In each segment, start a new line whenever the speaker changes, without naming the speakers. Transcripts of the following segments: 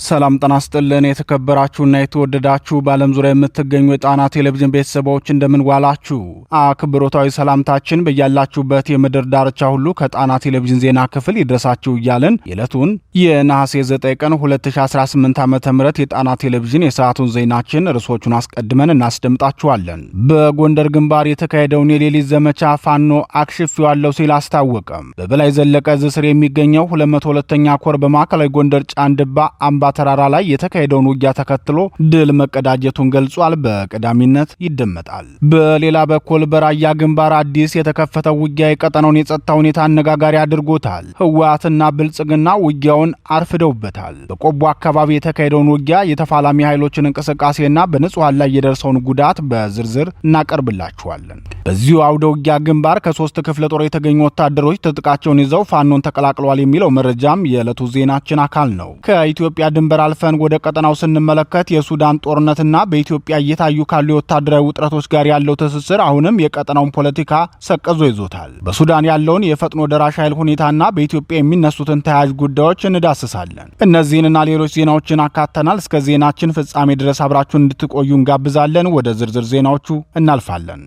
ሰላም ጤና ይስጥልን የተከበራችሁና የተወደዳችሁ በዓለም ዙሪያ የምትገኙ የጣና ቴሌቪዥን ቤተሰቦች እንደምን ዋላችሁ። አክብሮታዊ ሰላምታችን በያላችሁበት የምድር ዳርቻ ሁሉ ከጣና ቴሌቪዥን ዜና ክፍል ይድረሳችሁ እያልን የዕለቱን የነሐሴ 9 ቀን 2018 ዓ.ም የጣና ቴሌቪዥን የሰዓቱን ዜናችን ርዕሶቹን አስቀድመን እናስደምጣችኋለን። በጎንደር ግንባር የተካሄደውን የሌሊት ዘመቻ ፋኖ አክሽፌዋለሁ ሲል አስታወቀም። በበላይ ዘለቀ ዕዝ ስር የሚገኘው 202ኛ ኮር በማዕከላዊ ጎንደር ጫንድባ አምባ ተራራ ላይ የተካሄደውን ውጊያ ተከትሎ ድል መቀዳጀቱን ገልጿል። በቀዳሚነት ይደመጣል። በሌላ በኩል በራያ ግንባር አዲስ የተከፈተው ውጊያ የቀጠናውን የጸጥታ ሁኔታ አነጋጋሪ አድርጎታል። ህወሓትና ብልጽግና ውጊያውን አርፍደውበታል። በቆቦ አካባቢ የተካሄደውን ውጊያ፣ የተፋላሚ ኃይሎችን እንቅስቃሴና በንጹሃን ላይ የደረሰውን ጉዳት በዝርዝር እናቀርብላችኋለን። በዚሁ አውደ ውጊያ ግንባር ከ3 ክፍለ ጦር የተገኙ ወታደሮች ትጥቃቸውን ይዘው ፋኖን ተቀላቅለዋል የሚለው መረጃም የዕለቱ ዜናችን አካል ነው። ከኢትዮጵያ ድንበር አልፈን ወደ ቀጠናው ስንመለከት የሱዳን ጦርነትና በኢትዮጵያ እየታዩ ካሉ የወታደራዊ ውጥረቶች ጋር ያለው ትስስር አሁንም የቀጠናውን ፖለቲካ ሰቀዞ ይዞታል። በሱዳን ያለውን የፈጥኖ ደራሽ ኃይል ሁኔታና በኢትዮጵያ የሚነሱትን ተያያዥ ጉዳዮች እንዳስሳለን። እነዚህንና ሌሎች ዜናዎችን አካተናል። እስከ ዜናችን ፍጻሜ ድረስ አብራችሁን እንድትቆዩ እንጋብዛለን። ወደ ዝርዝር ዜናዎቹ እናልፋለን።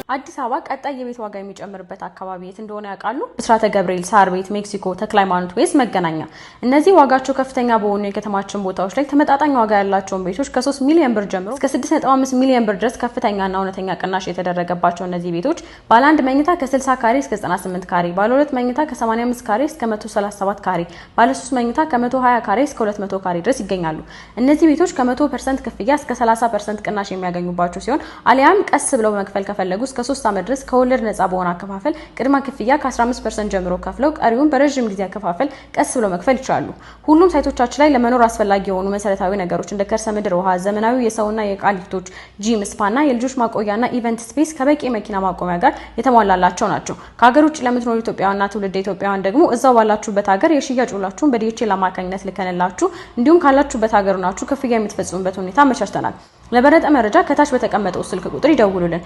አዲስ አበባ ቀጣይ የቤት ዋጋ የሚጨምርበት አካባቢ የት እንደሆነ ያውቃሉ? ብስራተ ገብርኤል፣ ሳር ቤት፣ ሜክሲኮ፣ ተክለ ሃይማኖት ወይስ መገናኛ? እነዚህ ዋጋቸው ከፍተኛ በሆኑ የከተማችን ቦታዎች ላይ ተመጣጣኝ ዋጋ ያላቸውን ቤቶች ከ3 ሚሊዮን ብር ጀምሮ እስከ 6.5 ሚሊዮን ብር ድረስ ከፍተኛና እውነተኛ ቅናሽ የተደረገባቸው እነዚህ ቤቶች ባለ 1 መኝታ ከ60 ካሬ እስከ 98 ካሬ፣ ባለ 2 መኝታ ከ85 ካሬ እስከ 137 ካሬ፣ ባለ 3 መኝታ ከ120 ካሬ እስከ 200 ካሬ ድረስ ይገኛሉ። እነዚህ ቤቶች ከ100% ክፍያ እስከ 30% ቅናሽ የሚያገኙባቸው ሲሆን አሊያም ቀስ ብለው መክፈል ከፈለጉ እስከ 3 ዓመት ድረስ ከወለድ ነፃ በሆነ አከፋፈል ቅድመ ክፍያ ከ15% ጀምሮ ከፍለው ቀሪውን በረጅም ጊዜ አከፋፈል ቀስ ብለው መክፈል ይችላሉ። ሁሉም ሳይቶቻችን ላይ ለመኖር አስፈላጊ የሆኑ መሰረታዊ ነገሮች እንደ ከርሰ ምድር ውሃ፣ ዘመናዊ የሰውና የዕቃ ሊፍቶች፣ ጂም፣ ስፓና የልጆች ማቆያና ኢቨንት ስፔስ ከበቂ መኪና ማቆሚያ ጋር የተሟላላቸው ናቸው። ከሀገር ውጭ ለምትኖሩ ኢትዮጵያውያንና ትውልደ ኢትዮጵያውያን ደግሞ እዛው ባላችሁበት ሀገር የሽያጭ ውላችሁን በዲኤችኤል አማካኝነት ልከንላችሁ እንዲሁም ካላችሁበት ሀገር ናችሁ ክፍያ የምትፈጽሙበት ሁኔታ አመቻችተናል። ለበለጠ መረጃ ከታች በተቀመጠው ስልክ ቁጥር ይደውሉልን።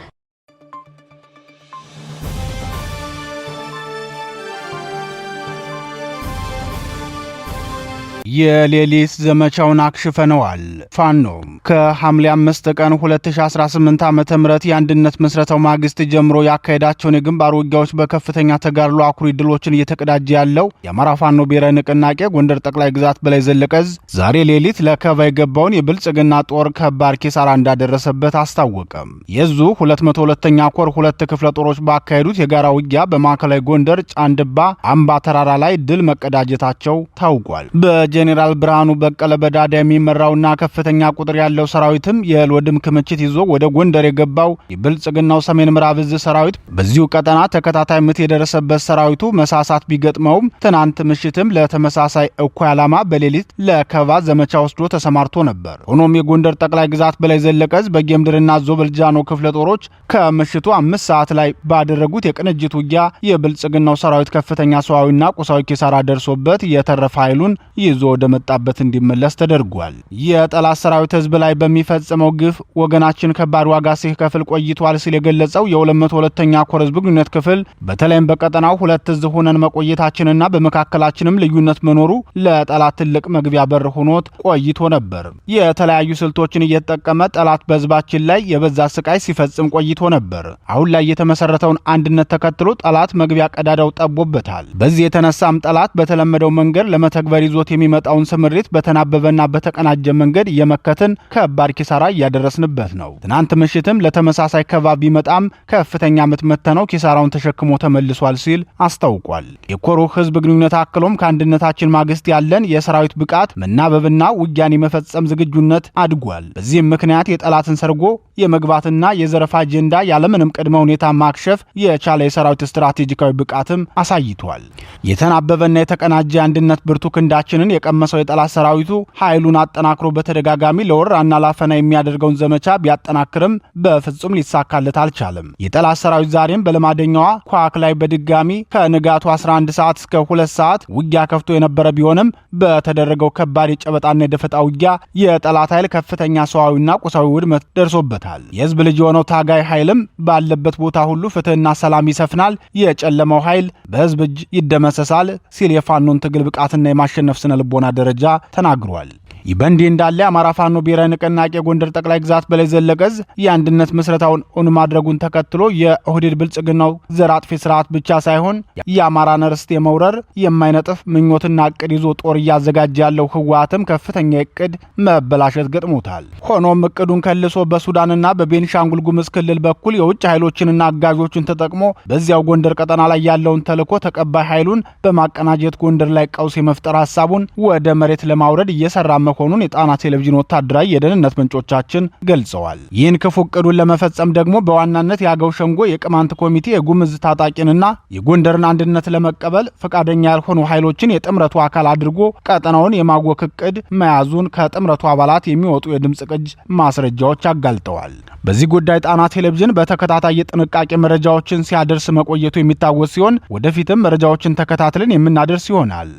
የሌሊት ዘመቻውን አክሽፈነዋል። ፋኖ ከሐምሌ 5 ቀን 2018 ዓ.ም የአንድነት መስረታው ማግስት ጀምሮ ያካሄዳቸውን የግንባር ውጊያዎች በከፍተኛ ተጋድሎ አኩሪ ድሎችን እየተቀዳጀ ያለው የአማራ ፋኖ ብሔራዊ ንቅናቄ ጎንደር ጠቅላይ ግዛት በላይ ዘለቀ ዕዝ ዛሬ ሌሊት ለከባ የገባውን የብልጽግና ጦር ከባድ ኪሳራ እንዳደረሰበት አስታወቀ። የዙ 202ኛ ኮር 2 ክፍለ ጦሮች ባካሄዱት የጋራ ውጊያ በማዕከላዊ ጎንደር ጫንድባ አምባ ተራራ ላይ ድል መቀዳጀታቸው ታውቋል። ጄኔራል ብርሃኑ በቀለ በዳዳ የሚመራውና ከፍተኛ ቁጥር ያለው ሰራዊትም የልወድም ክምችት ይዞ ወደ ጎንደር የገባው የብልጽግናው ሰሜን ምዕራብ ዕዝ ሰራዊት በዚሁ ቀጠና ተከታታይ ምት የደረሰበት ሰራዊቱ መሳሳት ቢገጥመውም ትናንት ምሽትም ለተመሳሳይ እኩይ ዓላማ በሌሊት ለከባ ዘመቻ ወስዶ ተሰማርቶ ነበር። ሆኖም የጎንደር ጠቅላይ ግዛት በላይ ዘለቀ ዕዝ በጌምድርና ዞበልጃኖ ክፍለ ጦሮች ከምሽቱ 5 ሰዓት ላይ ባደረጉት የቅንጅት ውጊያ የብልጽግናው ሰራዊት ከፍተኛ ሰዋዊና ቁሳዊ ኪሳራ ደርሶበት የተረፈ ኃይሉን ይዞ ወደ መጣበት እንዲመለስ ተደርጓል። የጠላት ሰራዊት ህዝብ ላይ በሚፈጽመው ግፍ ወገናችን ከባድ ዋጋ ሲከፍል ቆይቷል ሲል የገለጸው የ202ኛ ኮር ህዝብ ግንኙነት ክፍል በተለይም በቀጠናው 2 ዕዝ ሆነን መቆየታችንና በመካከላችንም ልዩነት መኖሩ ለጠላት ትልቅ መግቢያ በር ሆኖት ቆይቶ ነበር። የተለያዩ ስልቶችን እየተጠቀመ ጠላት በህዝባችን ላይ የበዛ ስቃይ ሲፈጽም ቆይቶ ነበር። አሁን ላይ የተመሰረተውን አንድነት ተከትሎ ጠላት መግቢያ ቀዳዳው ጠቦበታል። በዚህ የተነሳም ጠላት በተለመደው መንገድ ለመተግበር ይዞት የሚመጣውን ስምሪት በተናበበና በተቀናጀ መንገድ የመከትን ከባድ ኪሳራ እያደረስንበት ነው። ትናንት ምሽትም ለተመሳሳይ ከባቢ ቢመጣም ከፍተኛ ምት መተነው ኪሳራውን ተሸክሞ ተመልሷል ሲል አስታውቋል። የኮሩ ህዝብ ግንኙነት አክሎም ከአንድነታችን ማግስት ያለን የሰራዊት ብቃት መናበብና ውጊያን የመፈጸም ዝግጁነት አድጓል። በዚህም ምክንያት የጠላትን ሰርጎ የመግባትና የዘረፋ አጀንዳ ያለምንም ቅድመ ሁኔታ ማክሸፍ የቻለ የሰራዊት ስትራቴጂካዊ ብቃትም አሳይቷል። የተናበበና የተቀናጀ አንድነት ብርቱ ክንዳችንን የቀመሰው የጠላት ሰራዊቱ ኃይሉን አጠናክሮ በተደጋጋሚ ለወረራና ላፈና የሚያደርገውን ዘመቻ ቢያጠናክርም በፍጹም ሊሳካለት አልቻለም። የጠላት ሰራዊት ዛሬም በልማደኛዋ ኳክ ላይ በድጋሚ ከንጋቱ 11 ሰዓት እስከ 2 ሰዓት ውጊያ ከፍቶ የነበረ ቢሆንም በተደረገው ከባድ የጨበጣና የደፈጣ ውጊያ የጠላት ኃይል ከፍተኛ ሰዋዊና ቁሳዊ ውድመት ደርሶበታል። የህዝብ ልጅ የሆነው ታጋይ ኃይልም ባለበት ቦታ ሁሉ ፍትህና ሰላም ይሰፍናል፣ የጨለመው ኃይል በህዝብ እጅ ይደመሰሳል ሲል የፋኖን ትግል ብቃትና የማሸነፍ ስነ ልቦና ደረጃ ተናግሯል። ይህ በእንዲህ እንዳለ የአማራ ፋኖ ብሔራዊ ንቅናቄ ጎንደር ጠቅላይ ግዛት በላይ ዘለቀ ዕዝ የአንድነት ምስረታውን እውን ማድረጉን ተከትሎ የኦህዴድ ብልጽግናው ዘር አጥፊ ስርዓት ብቻ ሳይሆን የአማራን ርስት የመውረር የማይነጥፍ ምኞትና እቅድ ይዞ ጦር እያዘጋጀ ያለው ህወሓትም ከፍተኛ እቅድ መበላሸት ገጥሞታል። ሆኖም እቅዱን ከልሶ በሱዳንና በቤንሻንጉል ጉሙዝ ክልል በኩል የውጭ ኃይሎችንና አጋዦችን ተጠቅሞ በዚያው ጎንደር ቀጠና ላይ ያለውን ተልዕኮ ተቀባይ ኃይሉን በማቀናጀት ጎንደር ላይ ቀውስ የመፍጠር ሐሳቡን ወደ መሬት ለማውረድ እየሰራ መሆኑን የጣና ቴሌቪዥን ወታደራዊ የደህንነት ምንጮቻችን ገልጸዋል። ይህን ክፉ እቅዱን ለመፈጸም ደግሞ በዋናነት የአገው ሸንጎ የቅማንት ኮሚቴ የጉምዝ ታጣቂንና የጎንደርን አንድነት ለመቀበል ፈቃደኛ ያልሆኑ ኃይሎችን የጥምረቱ አካል አድርጎ ቀጠናውን የማወክ እቅድ መያዙን ከጥምረቱ አባላት የሚወጡ የድምፅ ቅጅ ማስረጃዎች አጋልጠዋል። በዚህ ጉዳይ ጣና ቴሌቪዥን በተከታታይ የጥንቃቄ መረጃዎችን ሲያደርስ መቆየቱ የሚታወስ ሲሆን ወደፊትም መረጃዎችን ተከታትለን የምናደርስ ይሆናል።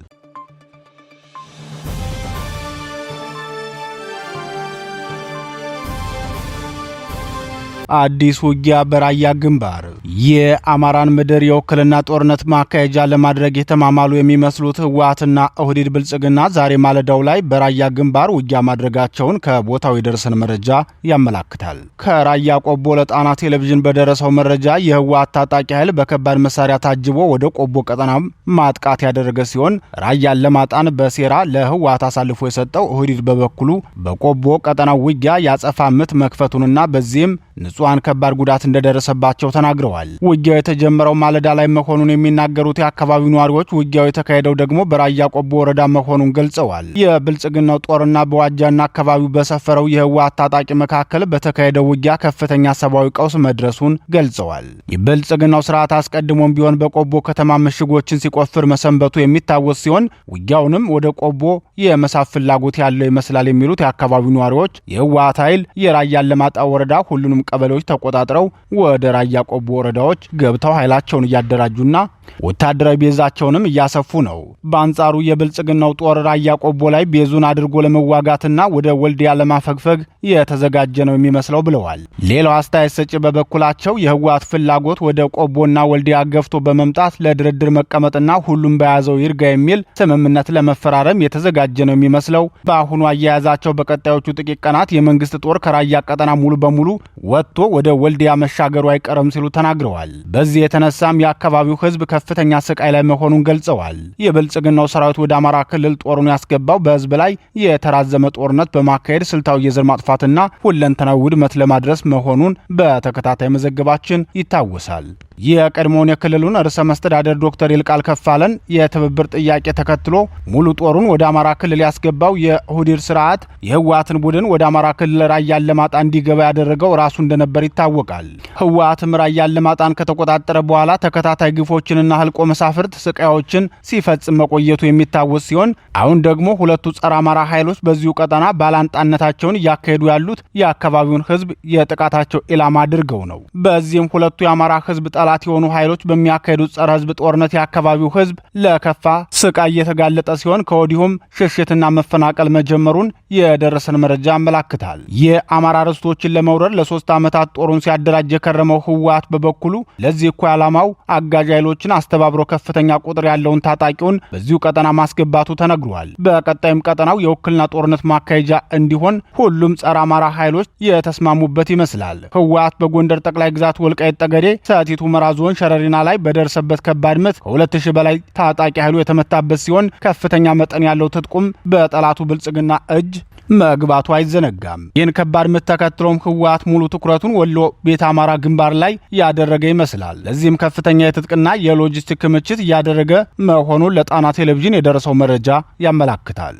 አዲስ ውጊያ በራያ ግንባር። የአማራን ምድር የውክልና ጦርነት ማካሄጃ ለማድረግ የተማማሉ የሚመስሉት ህወሓትና ኦህዴድ ብልጽግና ዛሬ ማለዳው ላይ በራያ ግንባር ውጊያ ማድረጋቸውን ከቦታው የደረሰን መረጃ ያመላክታል። ከራያ ቆቦ ለጣና ቴሌቪዥን በደረሰው መረጃ የህወሓት ታጣቂ ኃይል በከባድ መሳሪያ ታጅቦ ወደ ቆቦ ቀጠና ማጥቃት ያደረገ ሲሆን ራያን ለማጣን በሴራ ለህወሓት አሳልፎ የሰጠው ኦህዴድ በበኩሉ በቆቦ ቀጠናው ውጊያ ያጸፋ ምት መክፈቱንና በዚህም ንጹሃን ከባድ ጉዳት እንደደረሰባቸው ተናግረዋል። ውጊያው የተጀመረው ማለዳ ላይ መሆኑን የሚናገሩት የአካባቢው ነዋሪዎች ውጊያው የተካሄደው ደግሞ በራያ ቆቦ ወረዳ መሆኑን ገልጸዋል። የብልጽግናው ጦርና በዋጃና አካባቢው በሰፈረው የህወሓት ታጣቂ መካከል በተካሄደው ውጊያ ከፍተኛ ሰብአዊ ቀውስ መድረሱን ገልጸዋል። የብልጽግናው ስርዓት አስቀድሞም ቢሆን በቆቦ ከተማ ምሽጎችን ሲቆፍር መሰንበቱ የሚታወስ ሲሆን ውጊያውንም ወደ ቆቦ የመሳብ ፍላጎት ያለው ይመስላል የሚሉት የአካባቢው ነዋሪዎች የህወሓት ኃይል የራያን ለማጣ ወረዳ ሁሉንም ቀበሌዎች ተቆጣጥረው ወደ ራያ ቆቦ ወረዳዎች ገብተው ኃይላቸውን እያደራጁና ወታደራዊ ቤዛቸውንም እያሰፉ ነው። በአንጻሩ የብልጽግናው ጦር ራያ ቆቦ ላይ ቤዙን አድርጎ ለመዋጋትና ወደ ወልዲያ ለማፈግፈግ የተዘጋጀ ነው የሚመስለው ብለዋል። ሌላው አስተያየት ሰጪ በበኩላቸው የህወሓት ፍላጎት ወደ ቆቦና ወልዲያ ገፍቶ በመምጣት ለድርድር መቀመጥና ሁሉም በያዘው ይርጋ የሚል ስምምነት ለመፈራረም የተዘጋጀ ነው የሚመስለው። በአሁኑ አያያዛቸው በቀጣዮቹ ጥቂት ቀናት የመንግስት ጦር ከራያ ቀጠና ሙሉ በሙሉ ወጥቶ ወደ ወልዲያ መሻገሩ አይቀርም ሲሉ ተናግረዋል። በዚህ የተነሳም የአካባቢው ህዝብ ከፍተኛ ስቃይ ላይ መሆኑን ገልጸዋል። የብልጽግናው ሰራዊት ወደ አማራ ክልል ጦሩን ያስገባው በህዝብ ላይ የተራዘመ ጦርነት በማካሄድ ስልታዊ የዘር ማጥፋትና ሁለንተናዊ ውድመት ለማድረስ መሆኑን በተከታታይ መዘገባችን ይታወሳል። የቀድሞውን የክልሉን ርዕሰ መስተዳደር ዶክተር ይልቃል ከፋለን የትብብር ጥያቄ ተከትሎ ሙሉ ጦሩን ወደ አማራ ክልል ያስገባው የኦህዴድ ስርዓት የህወሓትን ቡድን ወደ አማራ ክልል ራያን ለማጣ እንዲገባ ያደረገው ራሱ እንደነበር ይታወቃል። ህወሓትም ራያን ለማጣን ከተቆጣጠረ በኋላ ተከታታይ ግፎችንና ህልቆ መሳፍርት ስቃዮችን ሲፈጽም መቆየቱ የሚታወስ ሲሆን አሁን ደግሞ ሁለቱ ጸረ አማራ ኃይሎች በዚሁ ቀጠና ባላንጣነታቸውን እያካሄዱ ያሉት የአካባቢውን ህዝብ የጥቃታቸው ኢላማ አድርገው ነው። በዚህም ሁለቱ የአማራ ህዝብ ጠላት የሆኑ ኃይሎች በሚያካሄዱት ጸረ ህዝብ ጦርነት የአካባቢው ህዝብ ለከፋ ስቃይ እየተጋለጠ ሲሆን ከወዲሁም ሽሽትና መፈናቀል መጀመሩን የደረሰን መረጃ ያመላክታል። የአማራ ርስቶችን ለመውረድ ለ3 ዓመታት ጦሩን ሲያደራጅ የከረመው ህወሓት በበኩሉ ለዚህ እኮ ዓላማው አጋዥ ኃይሎችን አስተባብሮ ከፍተኛ ቁጥር ያለውን ታጣቂውን በዚሁ ቀጠና ማስገባቱ ተነግሯል። በቀጣይም ቀጠናው የውክልና ጦርነት ማካሄጃ እንዲሆን ሁሉም ጸረ አማራ ኃይሎች የተስማሙበት ይመስላል። ህወሓት በጎንደር ጠቅላይ ግዛት ወልቃይት ጠገዴ ሰቲት ሁመራ ዞን ሸረሪና ላይ በደረሰበት ከባድ ምት ከ2000 በላይ ታጣቂ ኃይሉ የተመታበት ሲሆን ከፍተኛ መጠን ያለው ትጥቁም በጠላቱ ብልጽግና እጅ መግባቱ አይዘነጋም። ይህን ከባድ ምት ተከትሎም ህወሓት ሙሉ ትኩረቱን ወሎ ቤተ አማራ ግንባር ላይ ያደረገ ይመስላል። ለዚህም ከፍተኛ የትጥቅና የሎጂስቲክ ክምችት እያደረገ መሆኑን ለጣና ቴሌቪዥን የደረሰው መረጃ ያመላክታል።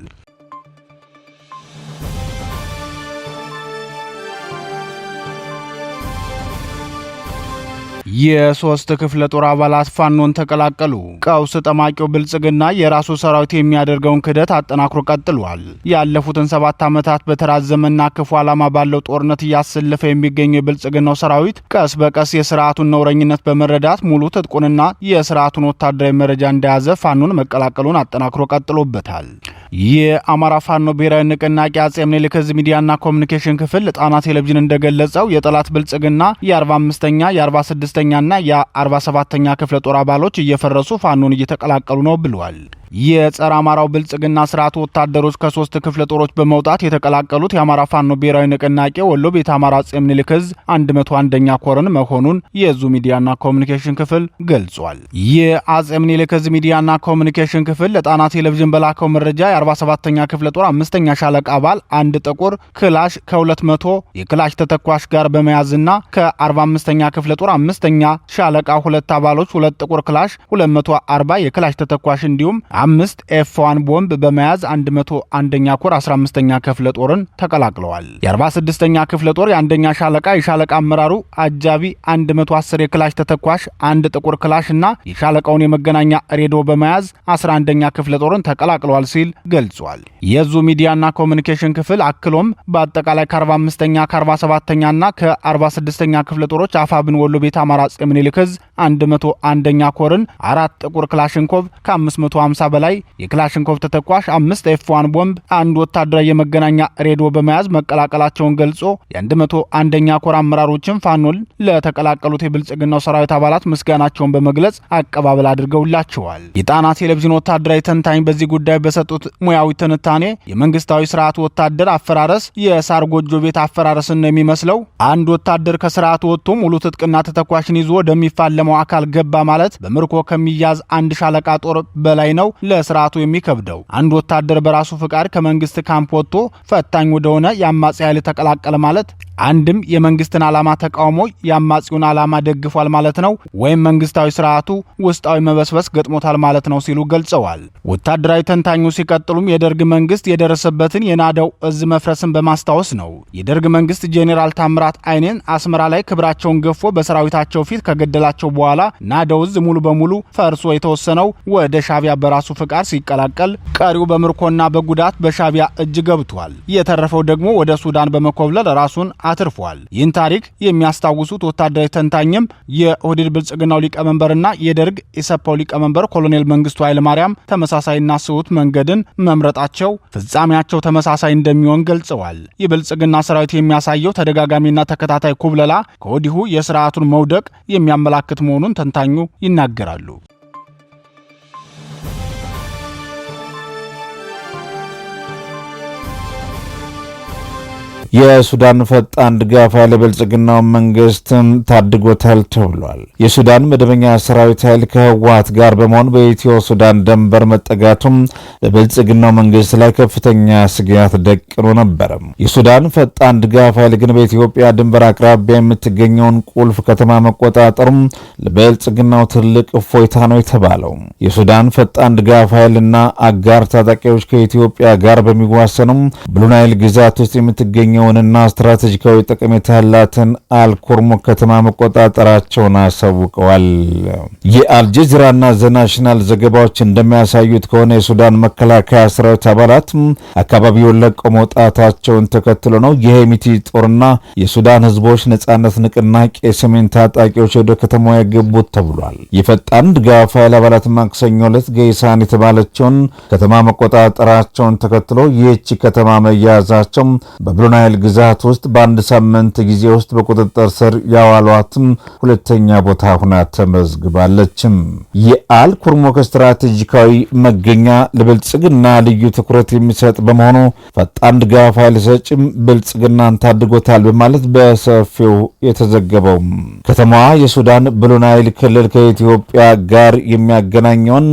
የሶስት ክፍለ ጦር አባላት ፋኖን ተቀላቀሉ። ቀውስ ጠማቂው ብልጽግና የራሱ ሰራዊት የሚያደርገውን ክደት አጠናክሮ ቀጥሏል። ያለፉትን 7 ዓመታት በተራዘመና ክፉ ዓላማ ባለው ጦርነት እያሰለፈ የሚገኘው የብልጽግናው ሰራዊት ቀስ በቀስ የስርዓቱን ነውረኝነት በመረዳት ሙሉ ትጥቁንና የስርዓቱን ወታደራዊ መረጃ እንደያዘ ፋኖን መቀላቀሉን አጠናክሮ ቀጥሎበታል። የአማራ ፋኖ ብሔራዊ ንቅናቄ አጼ ምኒልክ ዕዝ ሚዲያና ኮሙኒኬሽን ክፍል ጣና ቴሌቪዥን እንደገለጸው የጠላት ብልጽግና የ45ኛ የ46ኛና የ47ኛ ክፍለ ጦር አባሎች እየፈረሱ ፋኖን እየተቀላቀሉ ነው ብሏል። የጸረ አማራው ብልጽግና ስርዓት ወታደሮች ከ3 ክፍለ ጦሮች በመውጣት የተቀላቀሉት የአማራ ፋኖ ብሔራዊ ንቅናቄ ወሎ ቤት አማራ አጼ ምኒልክ ዕዝ 101ኛ ኮርን መሆኑን የዕዙ ሚዲያና ኮሙኒኬሽን ክፍል ገልጿል። የአጼ ምኒልክ ዕዝ ሚዲያና ኮሙኒኬሽን ክፍል ለጣና ቴሌቪዥን በላከው መረጃ የ47ኛ ክፍለ ጦር 5ኛ ሻለቃ አባል አንድ ጥቁር ክላሽ ከ200 የክላሽ ተተኳሽ ጋር በመያዝና ከ45ኛ ክፍለ ጦር 5ኛ ሻለቃ 2 አባሎች 2 ጥቁር ክላሽ 240 የክላሽ ተተኳሽ እንዲሁም 5 F1 ቦምብ በመያዝ 101ኛ ኮር 15ኛ ክፍለ ጦርን ተቀላቅለዋል። የ46ኛ ክፍለ ጦር የአንደኛ ሻለቃ የሻለቃ አመራሩ አጃቢ 110 የክላሽ ተተኳሽ አንድ ጥቁር ክላሽ እና የሻለቃውን የመገናኛ ሬዲዮ በመያዝ 11ኛ ክፍለ ጦርን ተቀላቅለዋል ሲል ገልጿል። የዕዙ ሚዲያና ኮሙኒኬሽን ክፍል አክሎም በአጠቃላይ ከ45ኛ ከ47ኛ እና ከ46ኛ ክፍለ ጦሮች አፋብን ወሎ ቤት አማራ አጼ ምኒልክ ዕዝ 101ኛ ኮርን 4 ጥቁር ክላሽንኮቭ ከ550 በላይ የክላሽንኮቭ ተተኳሽ 5 F1 ቦምብ አንድ ወታደራዊ የመገናኛ ሬዲዮ በመያዝ መቀላቀላቸውን ገልጾ የ101ኛ ኮር አመራሮችን ፋኖን ለተቀላቀሉት የብልጽግናው ሰራዊት አባላት ምስጋናቸውን በመግለጽ አቀባበል አድርገውላቸዋል። የጣና ቴሌቪዥን ወታደራዊ ተንታኝ በዚህ ጉዳይ በሰጡት ሙያዊ ትንታኔ የመንግስታዊ ስርዓቱ ወታደር አፈራረስ የሳር ጎጆ ቤት አፈራረስን ነው የሚመስለው። አንድ ወታደር ከስርዓቱ ወጥቶ ሙሉ ትጥቅና ተተኳሽን ይዞ ወደሚፋለመው አካል ገባ ማለት በምርኮ ከሚያዝ አንድ ሻለቃ ጦር በላይ ነው ለስርዓቱ የሚከብደው። አንድ ወታደር በራሱ ፍቃድ ከመንግስት ካምፕ ወጥቶ ፈታኝ ወደሆነ የአማጺ ኃይል ተቀላቀለ ማለት አንድም የመንግስትን ዓላማ ተቃውሞ የአማጺውን ዓላማ ደግፏል ማለት ነው፣ ወይም መንግስታዊ ስርዓቱ ውስጣዊ መበስበስ ገጥሞታል ማለት ነው ሲሉ ገልጸዋል። ወታደራዊ ተንታኙ ሲቀጥሉም የደርግ መንግስት የደረሰበትን የናደው ዕዝ መፍረስን በማስታወስ ነው። የደርግ መንግስት ጄኔራል ታምራት አይኔን አስመራ ላይ ክብራቸውን ገፎ በሰራዊታቸው ፊት ከገደላቸው በኋላ ናደው ዕዝ ሙሉ በሙሉ ፈርሶ የተወሰነው ወደ ሻቢያ በራሱ ፍቃድ ሲቀላቀል፣ ቀሪው በምርኮና በጉዳት በሻቢያ እጅ ገብቷል። የተረፈው ደግሞ ወደ ሱዳን በመኮብለል ራሱን አትርፏል። ይህን ታሪክ የሚያስታውሱት ወታደራዊ ተንታኝም የኦህዴድ ብልጽግናው ሊቀመንበርና የደርግ ኢሰፓው ሊቀመንበር ኮሎኔል መንግስቱ ኃይለማርያም ተመሳሳይና ስሁት መንገድን መምረጣቸው ፍጻሜያቸው ተመሳሳይ እንደሚሆን ገልጸዋል። የብልጽግና ሰራዊት የሚያሳየው ተደጋጋሚና ተከታታይ ኩብለላ ከወዲሁ የስርዓቱን መውደቅ የሚያመላክት መሆኑን ተንታኙ ይናገራሉ።
የሱዳን ፈጣን ድጋፍ ኃይል ብልጽግናው መንግስት ታድጎታል ተብሏል። የሱዳን መደበኛ ሰራዊት ኃይል ከህወሓት ጋር በመሆን በኢትዮ ሱዳን ድንበር መጠጋቱም በብልጽግናው መንግስት ላይ ከፍተኛ ስጋት ደቅኖ ነበር። የሱዳን ፈጣን ድጋፍ ኃይል ግን በኢትዮጵያ ድንበር አቅራቢያ የምትገኘውን ቁልፍ ከተማ መቆጣጠሩም ለብልጽግናው ትልቅ እፎይታ ነው የተባለው። የሱዳን ፈጣን ድጋፍ ኃይልና አጋር ታጣቂዎች ከኢትዮጵያ ጋር በሚዋሰኑም ብሉ ናይል ግዛት ውስጥ የምትገኘው እና ስትራቴጂካዊ ጠቀሜታ ያላትን አልኩርሙክ ከተማ መቆጣጠራቸውን አሳውቀዋል። የአልጀዚራና ዘናሽናል ዘገባዎች እንደሚያሳዩት ከሆነ የሱዳን መከላከያ ሰራዊት አባላት አካባቢውን ለቀው መውጣታቸውን ተከትሎ ነው የሄሚቲ ጦርና የሱዳን ህዝቦች ነጻነት ንቅናቄ የሰሜን ታጣቂዎች ወደ ከተማዋ የገቡት ተብሏል። የፈጣን ድጋፍ ኃይል አባላት ማክሰኞ ዕለት ገይሳን የተባለችውን ከተማ መቆጣጠራቸውን ተከትሎ ይህች ከተማ መያዛቸው በብሉ ናይል ግዛት ውስጥ በአንድ ሳምንት ጊዜ ውስጥ በቁጥጥር ስር ያዋሏትም ሁለተኛ ቦታ ሆና ተመዝግባለችም። የአልኩርሙክ ስትራቴጂካዊ መገኛ ለብልጽግና ልዩ ትኩረት የሚሰጥ በመሆኑ ፈጣን ድጋፍ ኃይል ሰጭም ብልጽግናን ታድጎታል በማለት በሰፊው የተዘገበው ከተማዋ የሱዳን ብሉ ናይል ክልል ከኢትዮጵያ ጋር የሚያገናኘውን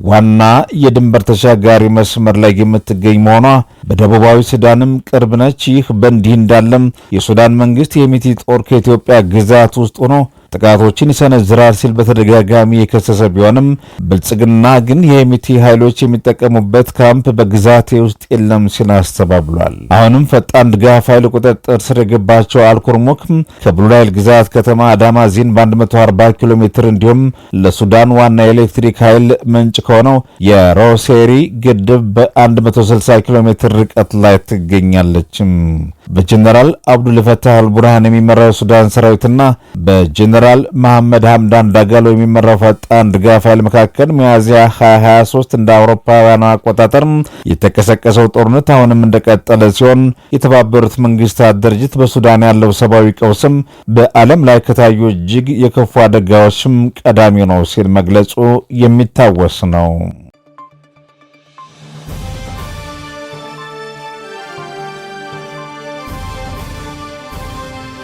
ዋና የድንበር ተሻጋሪ መስመር ላይ የምትገኝ መሆኗ በደቡባዊ ሱዳንም ቅርብ ነች። ይህ በእንዲህ እንዳለም የሱዳን መንግስት የሄሚቲ ጦር ከኢትዮጵያ ግዛት ውስጥ ሆኖ ጥቃቶችን ይሰነዝራል ሲል በተደጋጋሚ የከሰሰ ቢሆንም ብልጽግና ግን የሄሚቲ ኃይሎች የሚጠቀሙበት ካምፕ በግዛቴ ውስጥ የለም ሲል አስተባብሏል። አሁንም ፈጣን ድጋፍ ኃይል ቁጥጥር ስር የገባቸው አልኩርሙክ ከብሉ ናይል ግዛት ከተማ አዳማ ዚን በ140 ኪሎ ሜትር እንዲሁም ለሱዳን ዋና የኤሌክትሪክ ኃይል ምንጭ ከሆነው የሮሴሪ ግድብ በ160 ኪሎ ሜትር ርቀት ላይ ትገኛለች። በጀነራል አብዱል ፈታህ አልቡርሃን የሚመራው ሱዳን ሰራዊትና በጀነራል መሐመድ ሐምዳን ዳጋሎ የሚመራው ፈጣን ድጋፍ ኃይል መካከል ሚያዝያ 2023 እንደ አውሮፓውያኑ አቆጣጠር የተቀሰቀሰው ጦርነት አሁንም እንደቀጠለ ሲሆን የተባበሩት መንግስታት ድርጅት በሱዳን ያለው ሰብአዊ ቀውስም በዓለም ላይ ከታዩ እጅግ የከፉ አደጋዎችም ቀዳሚ ነው ሲል መግለጹ የሚታወስ ነው።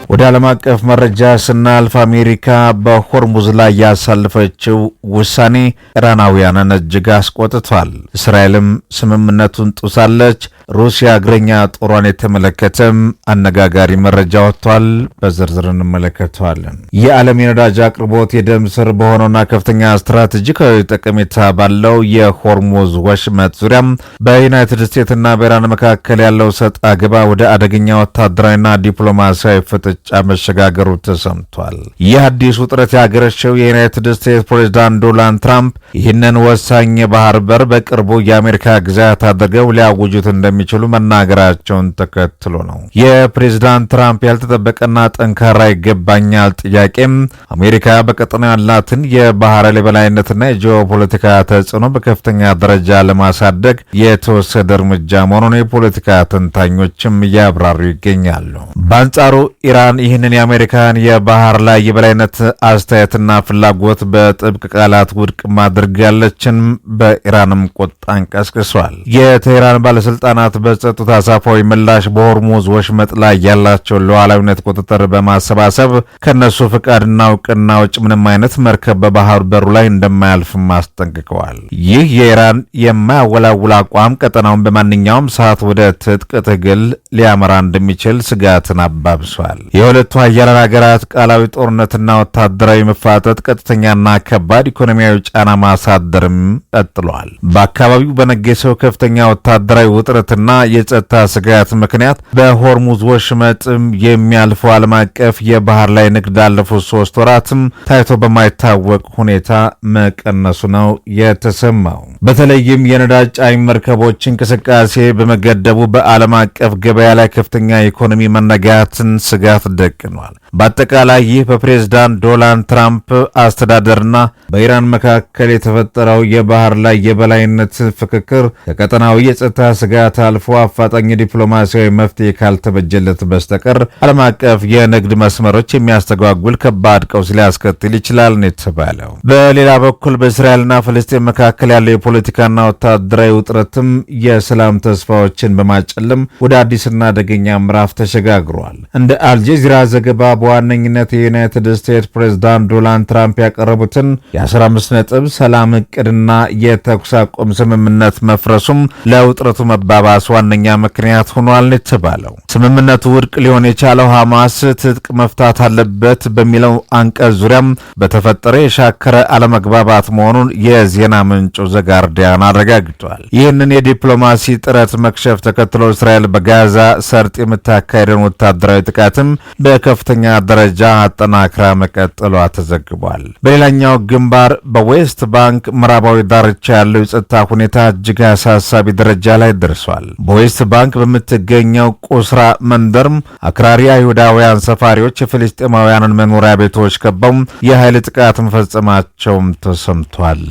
ወደ ዓለም አቀፍ መረጃ ስናልፍ አሜሪካ በሆርሙዝ ላይ ያሳለፈችው ውሳኔ ኢራናውያንን እጅግ አስቆጥቷል። እስራኤልም ስምምነቱን ጥሳለች። ሩሲያ እግረኛ ጦሯን የተመለከተም አነጋጋሪ መረጃ ወጥቷል። በዝርዝር እንመለከተዋለን። የዓለም የነዳጅ አቅርቦት የደም ስር በሆነውና ከፍተኛ ስትራቴጂካዊ ጠቀሜታ ባለው የሆርሙዝ ወሽመጥ ዙሪያም በዩናይትድ ስቴትስና በኢራን መካከል ያለው ሰጥ አገባ ወደ አደገኛ ወታደራዊና ዲፕሎማሲያዊ ፍጥጫ መሸጋገሩ ተሰምቷል። ይህ አዲስ ውጥረት ያገረሸው የዩናይትድ ስቴትስ ፕሬዝዳንት ዶናልድ ትራምፕ ይህንን ወሳኝ የባህር በር በቅርቡ የአሜሪካ ግዛት አድርገው ሊያውጁት እንደሚችሉ መናገራቸውን ተከትሎ ነው። የፕሬዝዳንት ትራምፕ ያልተጠበቀና ጠንካራ ይገባኛል ጥያቄም አሜሪካ በቀጠናው ያላትን የባህር የበላይነትና የጂኦፖለቲካ ተጽዕኖ በከፍተኛ ደረጃ ለማሳደግ የተወሰደ እርምጃ መሆኑን የፖለቲካ ተንታኞችም እያብራሩ ይገኛሉ። በአንጻሩ ኢራን ይህንን የአሜሪካን የባህር ላይ የበላይነት አስተያየትና ፍላጎት በጥብቅ ቃላት ውድቅ ማድረጋለችን በኢራንም ቁጣን ቀስቅሷል። የቴህራን ባለስልጣናት በሰጡት አሳፋዊ ምላሽ በሆርሙዝ ወሽመጥ ላይ ያላቸውን ሉዓላዊነት ቁጥጥር በማሰባሰብ ከነሱ ፍቃድና እውቅና ውጭ ምንም አይነት መርከብ በባህር በሩ ላይ እንደማያልፍም አስጠንቅቀዋል። ይህ የኢራን የማያወላውል አቋም ቀጠናውን በማንኛውም ሰዓት ወደ ትጥቅ ትግል ሊያመራ እንደሚችል ስጋትን አባብሷል። የሁለቱ ሀያላን ሀገራት ቃላዊ ጦርነትና ወታደራዊ መፋጠጥ ቀጥተኛና ከባድ ኢኮኖሚያዊ ጫና ማሳደርም ቀጥሏል። በአካባቢው በነገሰው ከፍተኛ ወታደራዊ ውጥረትና የጸጥታ ስጋት ምክንያት በሆርሙዝ ወሽመጥም የሚያልፈው ዓለም አቀፍ የባህር ላይ ንግድ ላለፉት 3 ወራትም ታይቶ በማይታወቅ ሁኔታ መቀነሱ ነው የተሰማው። በተለይም የነዳጅ ጫኝ መርከቦች እንቅስቃሴ በመገደቡ በዓለም አቀፍ ገበያ ላይ ከፍተኛ የኢኮኖሚ መነጋትን ስጋት ደቅኗል። በአጠቃላይ ይህ በፕሬዝዳንት ዶናልድ ትራምፕ አስተዳደርና በኢራን መካከል የተፈጠረው የባህር ላይ የበላይነት ፍክክር ከቀጠናዊ የጸጥታ ስጋት አልፎ አፋጣኝ ዲፕሎማሲያዊ መፍትሄ ካልተበጀለት በስተቀር ዓለም አቀፍ የንግድ መስመሮች የሚያስተጓጉል ከባድ ቀውስ ሊያስከትል ይችላል ነው የተባለው። በሌላ በኩል በእስራኤልና ፍልስጤም መካከል ያለው የፖለቲካና ወታደራዊ ውጥረትም የሰላም ተስፋዎችን በማጨለም ወደ አዲስና አደገኛ ምዕራፍ ተሸጋግሯል። እንደ አልጀዚራ ዘገባ በዋነኝነት የዩናይትድ ስቴትስ ፕሬዝዳንት ዶናልድ ትራምፕ ያቀረቡትን የ15 ነጥብ ሰላም እቅድና የተኩስ አቁም ስምምነት መፍረሱም ለውጥረቱ መባባስ ዋነኛ ምክንያት ሆኗል የተባለው። ስምምነቱ ውድቅ ሊሆን የቻለው ሐማስ ትጥቅ መፍታት አለበት በሚለው አንቀጽ ዙሪያም በተፈጠረ የሻከረ አለመግባባት መሆኑን የዜና ምንጩ ዘጋርዲያን አረጋግጧል። ይህንን የዲፕሎማሲ ጥረት መክሸፍ ተከትሎ እስራኤል በጋዛ ሰርጥ የምታካሄደውን ወታደራዊ ጥቃትም በከፍተኛ ደረጃ አጠናክራ መቀጠሏ ተዘግቧል። በሌላኛው ግንባር በዌስት ባንክ ምዕራባዊ ዳርቻ ያለው የጸጥታ ሁኔታ እጅግ አሳሳቢ ደረጃ ላይ ደርሷል። በዌስት ባንክ በምትገኘው ቁስራ መንደርም አክራሪ አይሁዳውያን ሰፋሪዎች የፍልስጤማውያንን መኖሪያ ቤቶች ከበው የኃይል ጥቃት መፈጸማቸውም ተሰምቷል።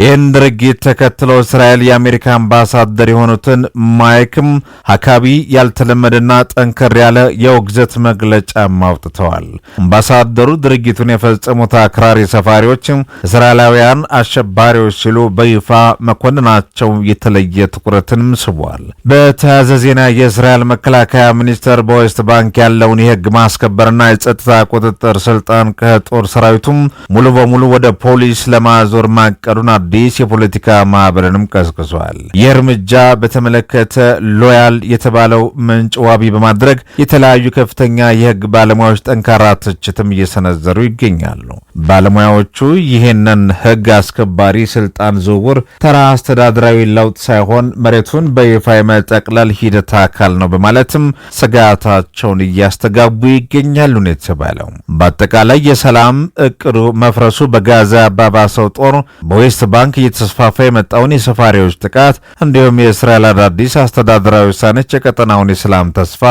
ይህን ድርጊት ተከትሎ እስራኤል የአሜሪካ አምባሳደር የሆኑትን ማይክም ሀካቢ ያልተለመደና ጠንከር ያለ የውግዘት መግለጫ አውጥተዋል። አምባሳደሩ ድርጊቱን የፈጸሙት አክራሪ ሰፋሪዎች እስራኤላውያን አሸባሪዎች ሲሉ በይፋ መኮንናቸው የተለየ ትኩረትንም ስቧል። ተብሏል። በተያያዘ ዜና የእስራኤል መከላከያ ሚኒስቴር በዌስት ባንክ ያለውን የህግ ማስከበርና የጸጥታ ቁጥጥር ስልጣን ከጦር ሰራዊቱም ሙሉ በሙሉ ወደ ፖሊስ ለማዞር ማቀዱን አዲስ የፖለቲካ ማህበርንም ቀስቅሷል። ይህ እርምጃ በተመለከተ ሎያል የተባለው ምንጭ ዋቢ በማድረግ የተለያዩ ከፍተኛ የህግ ባለሙያዎች ጠንካራ ትችትም እየሰነዘሩ ይገኛሉ። ባለሙያዎቹ ይህንን ህግ አስከባሪ ስልጣን ዝውውር ተራ አስተዳደራዊ ለውጥ ሳይሆን መሬቱን በይፋ የመጠቅለል ሂደት አካል ነው በማለትም ስጋታቸውን እያስተጋቡ ይገኛሉ ነው የተባለው። በአጠቃላይ የሰላም እቅዱ መፍረሱ በጋዛ ያባባሰው ጦር፣ በዌስት ባንክ እየተስፋፋ የመጣውን የሰፋሪዎች ጥቃት እንዲሁም የእስራኤል አዳዲስ አስተዳደራዊ ውሳኔዎች የቀጠናውን የሰላም ተስፋ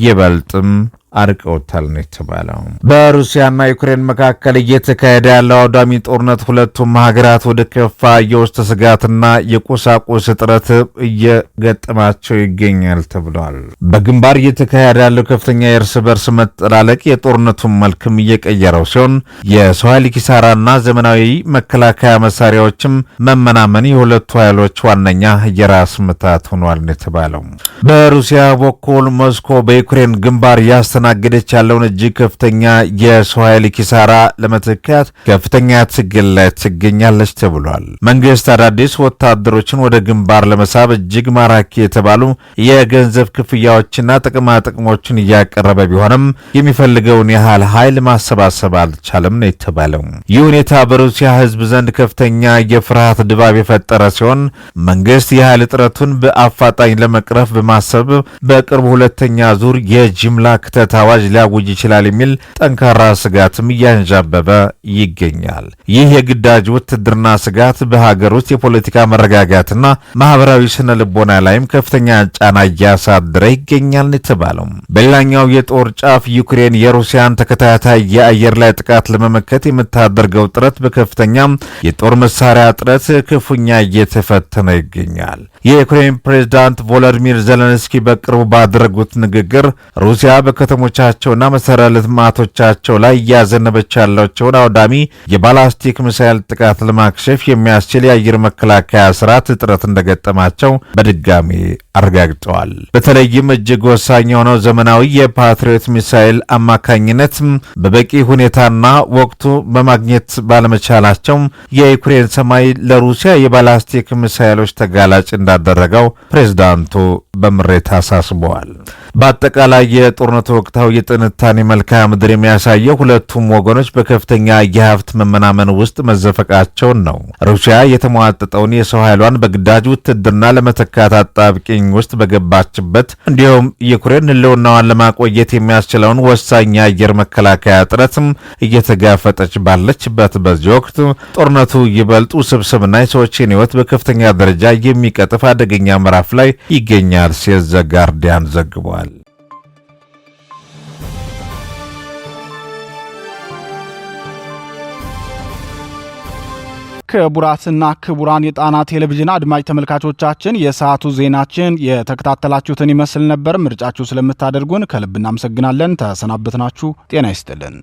ይበልጥም አርቀውታል ነው የተባለው። በሩሲያና ዩክሬን መካከል እየተካሄደ ያለው አውዳሚ ጦርነት ሁለቱም ሀገራት ወደ ከፋ የውስጥ ስጋትና የቁሳቁስ እጥረት እየገጠማቸው ይገኛል ተብሏል። በግንባር እየተካሄደ ያለው ከፍተኛ የእርስ በርስ መጠላለቅ የጦርነቱን መልክም እየቀየረው ሲሆን የሰው ኃይል ኪሳራና ዘመናዊ መከላከያ መሳሪያዎችም መመናመን የሁለቱ ኃይሎች ዋነኛ የራስ ምታት ሆኗል ነው የተባለው። በሩሲያ በኩል ሞስኮ በዩክሬን ግንባር ናገደች ያለውን እጅግ ከፍተኛ የሰው ኃይል ኪሳራ ለመተካት ከፍተኛ ትግል ላይ ትገኛለች ተብሏል። መንግስት አዳዲስ ወታደሮችን ወደ ግንባር ለመሳብ እጅግ ማራኪ የተባሉ የገንዘብ ክፍያዎችና ጥቅማ ጥቅሞችን እያቀረበ ቢሆንም የሚፈልገውን ያህል ኃይል ማሰባሰብ አልቻለም ነው የተባለው። ይህ ሁኔታ በሩሲያ ሕዝብ ዘንድ ከፍተኛ የፍርሃት ድባብ የፈጠረ ሲሆን መንግስት የኃይል እጥረቱን በአፋጣኝ ለመቅረፍ በማሰብ በቅርቡ ሁለተኛ ዙር የጅምላ ክተት አዋጅ ሊያውጅ ይችላል የሚል ጠንካራ ስጋትም እያንዣበበ ይገኛል። ይህ የግዳጅ ውትድርና ስጋት በሀገር ውስጥ የፖለቲካ መረጋጋትና ማህበራዊ ስነ ልቦና ላይም ከፍተኛ ጫና እያሳደረ ይገኛል የተባለው። በሌላኛው የጦር ጫፍ ዩክሬን የሩሲያን ተከታታይ የአየር ላይ ጥቃት ለመመከት የምታደርገው ጥረት በከፍተኛ የጦር መሳሪያ እጥረት ክፉኛ እየተፈተነ ይገኛል። የዩክሬን ፕሬዝዳንት ቮሎዲሚር ዜሌንስኪ በቅርቡ ባደረጉት ንግግር ሩሲያ በከተሞቻቸውና መሰረተ ልማቶቻቸው ላይ እያዘነበች ያላቸውን አውዳሚ የባላስቲክ ሚሳይል ጥቃት ለማክሸፍ የሚያስችል የአየር መከላከያ ስርዓት እጥረት እንደገጠማቸው በድጋሚ አረጋግጠዋል። በተለይም እጅግ ወሳኝ የሆነው ዘመናዊ የፓትሪዮት ሚሳይል አማካኝነት በበቂ ሁኔታና ወቅቱ በማግኘት ባለመቻላቸው የዩክሬን ሰማይ ለሩሲያ የባላስቲክ ሚሳይሎች ተጋላጭ እንዳደረገው ፕሬዝዳንቱ በምሬት አሳስበዋል። በአጠቃላይ የጦርነቱ ወቅታዊ የጥንታኔ መልክዓ ምድር የሚያሳየው ሁለቱም ወገኖች በከፍተኛ የሀብት መመናመን ውስጥ መዘፈቃቸውን ነው። ሩሲያ የተሟጠጠውን የሰው ኃይሏን በግዳጅ ውትድርና ለመተካት አጣብቂኝ ውስጥ በገባችበት እንዲሁም ዩክሬን ህልውናዋን ለማቆየት የሚያስችለውን ወሳኝ የአየር መከላከያ ጥረትም እየተጋፈጠች ባለችበት በዚህ ወቅት ጦርነቱ ይበልጥ ውስብስብና የሰዎችን ህይወት በከፍተኛ ደረጃ የሚቀጥፍ አደገኛ ምዕራፍ ላይ ይገኛል ሲል ዘ ጋርዲያን ዘግቧል።
ክቡራትና ክቡራን የጣና ቴሌቪዥን አድማጭ ተመልካቾቻችን የሰዓቱ ዜናችን የተከታተላችሁትን ይመስል ነበር። ምርጫችሁ ስለምታደርጉን ከልብ እናመሰግናለን። ተሰናበትናችሁ። ጤና ይስጥልን።